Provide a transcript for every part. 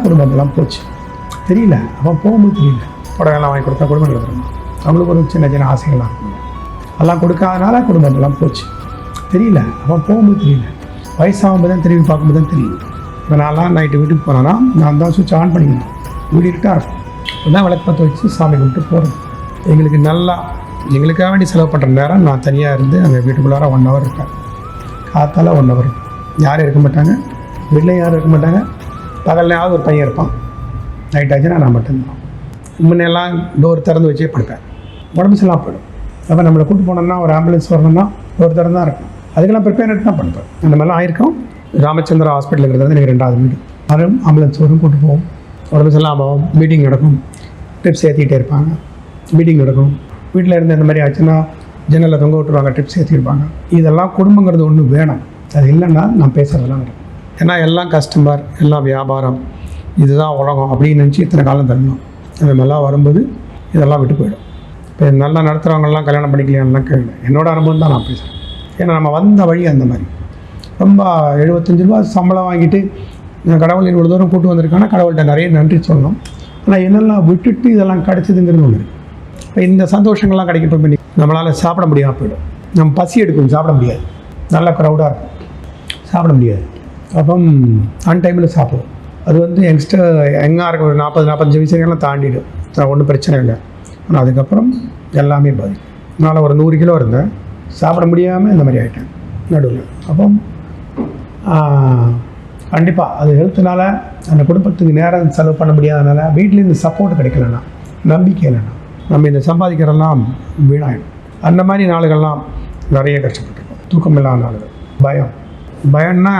குடும்பத்தெல்லாம் போச்சு. தெரியல, அவன் போகும்போது தெரியல. புடவைலாம் வாங்கி கொடுத்தா குடும்பம் நடத்துறோம். அவங்களுக்கு ஒரு சின்ன சின்ன ஆசைகள்லாம் இருக்கும். அதெல்லாம் கொடுக்காதனால குடும்பத்தெல்லாம் போச்சு. தெரியல, அவன் போகும்போது தெரியல. வயசாகும்போது தான் திரும்பி பார்க்கும்போது தான் தெரியும். இப்போ நான்லாம் நைட்டு வீட்டுக்கு போனேன்னா நான் தான் சுவிட்ச் ஆன் பண்ணிக்கணும். வீடு இருட்டாக இருக்கும். அப்போதான் விளக்கு பற்ற வச்சு சாமி கும்பிட்டு போகிறது. எங்களுக்கு நல்லா எங்களுக்காக வேண்டி செலவு பண்ணுற நேரம் நான் தனியாக இருந்து அந்த வீட்டுக்குள்ளார 1 ஹவர் இருப்பேன். காத்தால் 1 ஹவர் யாரும் இருக்க மாட்டாங்க, வீட்டில் யாரும் இருக்க மாட்டாங்க. பகல்லையாவது ஒரு பையன் இருப்பான். நைட் ஆச்சுன்னா நான் மட்டும்தான். முன்னெல்லாம் டோர் திறந்து வச்சே படுப்பேன். உடம்பு சரியில்லாம போயிடும். அப்போ நம்மளை கூப்பிட்டு போனோம்னா ஒரு ஆம்புலன்ஸ் வரணும்னா டோர் திறந்து தான் இருக்கும். அதுக்கெல்லாம் ப்ரிப்பேர் தான் பண்ணுவேன். அந்த மாதிரிலாம் ஆயிருக்கும். ராமச்சந்திரா ஹாஸ்பிட்டலுங்கிறது வந்து எனக்கு 2வது வீடு. யாரும் ஆம்புலன்ஸ் வரும், கூப்பிட்டு போவோம். உடம்பு சரியில்லாம ஆகும், மீட்டிங் நடக்கும், ட்ரிப்ஸ் ஏற்றிக்கிட்டே இருப்பாங்க, மீட்டிங் நடக்கும். வீட்டில் இருந்து இந்த மாதிரி ஆச்சுன்னா ஜன்னலில் தொங்க விட்டுருவாங்க, ட்ரிப்ஸ் ஏற்றிருப்பாங்க. இதெல்லாம் குடும்பங்கிறது ஒன்று வேணும். அது இல்லைன்னா நான் பேசுகிறதெல்லாம் நடக்கும். ஏன்னா எல்லாம் கஸ்டமர், எல்லாம் வியாபாரம், இதுதான் உலகம் அப்படின்னு நினச்சி இத்தனை காலம் தரணும். அந்த மாதிரிலாம் வரும்போது இதெல்லாம் விட்டு போயிடும். இப்போ நல்லா நடத்துகிறவங்கலாம் கல்யாணம் பண்ணிக்கலாம்லாம் கேள்வி. என்னோட அனுபவம் தான் நான் பேசுகிறேன். ஏன்னா நம்ம வந்த வழி அந்த மாதிரி. ரொம்ப 75 ரூபா சம்பளம் வாங்கிட்டு கடவுள் இவ்வளோ தூரம் கூட்டு வந்திருக்காங்கன்னா கடவுள்கிட்ட நிறைய நன்றி சொல்லணும். ஆனால் என்னெல்லாம் விட்டுட்டு இதெல்லாம் கிடைச்சதுங்கிறது ஒன்று இருக்குது. இப்போ இந்த சந்தோஷங்கள்லாம் கிடைக்கப்போ பண்ணி நம்மளால் சாப்பிட முடியாமல் போயிடும். நம்ம பசி எடுக்கும், சாப்பிட முடியாது. நல்ல க்ரௌடாக இருக்கும், சாப்பிட முடியாது. அப்போ அன்டைமில் சாப்பிடுவோம். அது வந்து யங்ஸ்டர் எங்காக இருக்க ஒரு 40-45 வயசுலாம் தாண்டிடும். ஒன்றும் பிரச்சனை இல்லை. ஆனால் அதுக்கப்புறம் எல்லாமே பாதிக்கும். அதனால் ஒரு 100 கிலோ இருந்தேன், சாப்பிட முடியாமல் இந்த மாதிரி ஆகிட்டேன் நடுவில். அப்போ கண்டிப்பாக அது ஹெல்த்துனால அந்த குடும்பத்துக்கு நேரம் செலவு பண்ண முடியாதனால வீட்டிலேருந்து சப்போர்ட் கிடைக்கலன்னா, நம்பிக்கை இல்லைன்னா நம்ம இந்த சம்பாதிக்கிறதெல்லாம் வீணாயிடும். அந்த மாதிரி நாளுகள்லாம் நிறைய கஷ்டப்பட்டுருக்கோம். தூக்கம் இல்லாத நாளுகள், பயம்னா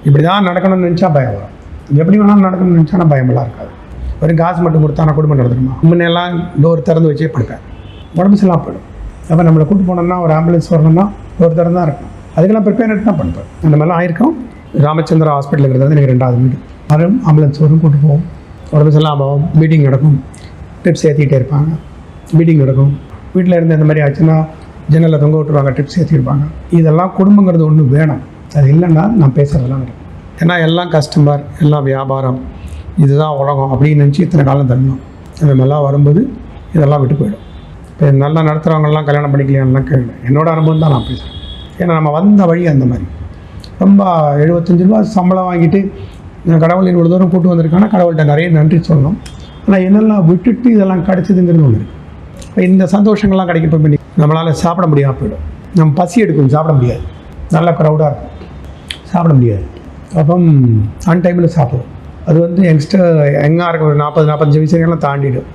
இப்படி தான் நடக்கணும்னு நினச்சா பயம் வரும். எப்படி வேணாலும் நடக்கணும்னு நினச்சா பயமெல்லாம் இருக்காது. வெறும் காசு மட்டும் கொடுத்தா நான் குடும்பம் நடத்துருமா. முன்னெல்லாம் டோர் திறந்து வச்சே படுப்பேன். உடம்பு சரியில்லாம போயிடும். அப்போ நம்மளை கூப்பிட்டு போனோம்னா ஒரு ஆம்புலன்ஸ் வரணும்னா டோர் திறந்து தான் இருக்கும். அதுக்கெல்லாம் ப்ரிப்பேர் தான் பண்ணுவேன். அந்த மாதிரிலாம் ஆயிருக்கும். ராமச்சந்திரா ஹாஸ்பிட்டலுங்கிறது வந்து எனக்கு 2வது வீடு. யாரும் ஆம்புலன்ஸ் வரும், கூப்பிட்டு போவோம். உடம்பு சரியில்லாம ஆகும், மீட்டிங் நடக்கும், ட்ரிப்ஸ் ஏற்றிக்கிட்டே இருப்பாங்க, மீட்டிங் நடக்கும். வீட்டில் இருந்து இந்த மாதிரி ஆச்சுன்னா ஜன்னலில் தொங்க விட்டுருவாங்க, ட்ரிப்ஸ் ஏற்றிருப்பாங்க. இதெல்லாம் குடும்பங்கிறது ஒன்று வேணும். அது இல்லைன்னா நான் பேசுகிறதெல்லாம் நடக்கும். ஏன்னா எல்லாம் கஸ்டமர், எல்லாம் வியாபாரம், இதுதான் உலகம் அப்படின்னு நினச்சி இத்தனை காலம் தரணும். அந்த மாதிரிலாம் வரும்போது இதெல்லாம் விட்டு போயிடும். இப்போ நல்லா நடத்துகிறவங்கலாம் கல்யாணம் பண்ணிக்கலாம்லாம் கேள்வி. என்னோட அனுபவம் தான் நான் பேசுகிறேன். ஏன்னா நம்ம வந்த வழி அந்த மாதிரி. ரொம்ப 75 ரூபா சம்பளம் வாங்கிட்டு கடவுள் இவ்வளோ தூரம் கூட்டு வந்திருக்காங்கன்னா கடவுள்கிட்ட நிறைய நன்றி சொல்லணும். ஆனால் என்னெல்லாம் விட்டுட்டு இதெல்லாம் கிடைச்சதுங்கிறது ஒன்று இருக்குது. இப்போ இந்த சந்தோஷங்கள்லாம் கிடைக்கப்போ பண்ணி நம்மளால் சாப்பிட முடியாமல் போயிடும். நம்ம பசி எடுக்கும், சாப்பிட முடியாது. நல்ல க்ரௌடாக இருக்கும், சாப்பிட முடியாது. அப்போ அன்டைமில் சாப்பிடுவோம். அது வந்து யங்ஸ்டர் எங்காக இருக்க ஒரு 40-45 வயசுலாம் தாண்டிடும்.